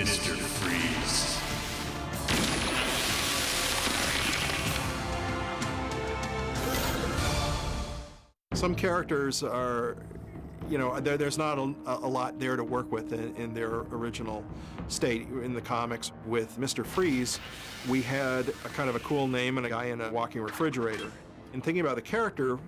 Mr. Freeze. Some characters are, there's not a lot there to work with in their original state. In the comics, with Mr. Freeze, we had a kind of a cool name and a guy in a walking refrigerator. In thinking about the character,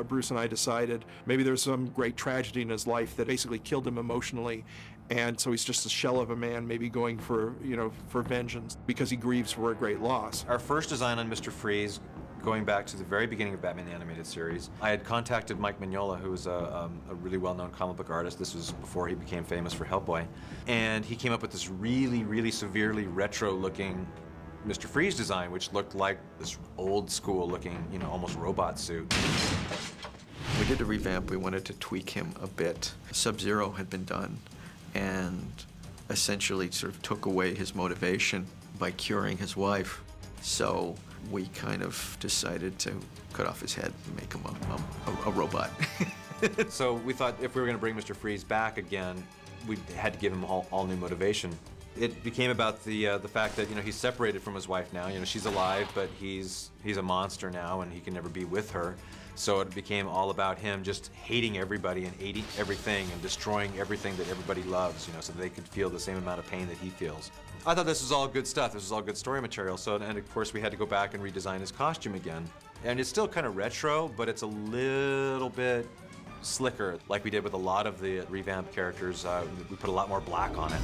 Bruce and I decided maybe there's some great tragedy in his life that basically killed him emotionally, and so he's just a shell of a man, maybe going for vengeance because he grieves for a great loss. Our first design on Mr. Freeze, going back to the very beginning of Batman the Animated Series, I had contacted Mike Mignola, who was a really well-known comic book artist. This was before he became famous for Hellboy. And he came up with this really, really severely retro-looking Mr. Freeze design, which looked like this old-school-looking, almost robot suit. We did a revamp. We wanted to tweak him a bit. Sub-Zero had been done, and essentially sort of took away his motivation by curing his wife. So we kind of decided to cut off his head and make him a robot. So we thought if we were going to bring Mr. Freeze back again, we had to give him all new motivation. It became about the fact that he's separated from his wife now. She's alive, but he's a monster now, and he can never be with her. So it became all about him just hating everybody and hating everything and destroying everything that everybody loves, so they could feel the same amount of pain that he feels. I thought this was all good stuff. This was all good story material. And of course we had to go back and redesign his costume again. And it's still kind of retro, but it's a little bit slicker, like we did with a lot of the revamped characters. We put a lot more black on it.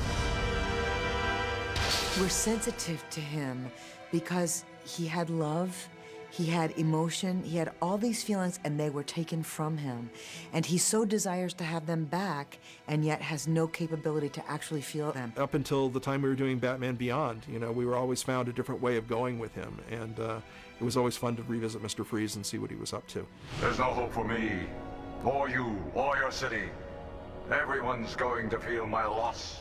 We're sensitive to him because he had love, he had emotion, he had all these feelings, and they were taken from him. And he so desires to have them back, and yet has no capability to actually feel them. Up until the time we were doing Batman Beyond, we were always found a different way of going with him, and it was always fun to revisit Mr. Freeze and see what he was up to. There's no hope for me, or you, or your city. Everyone's going to feel my loss.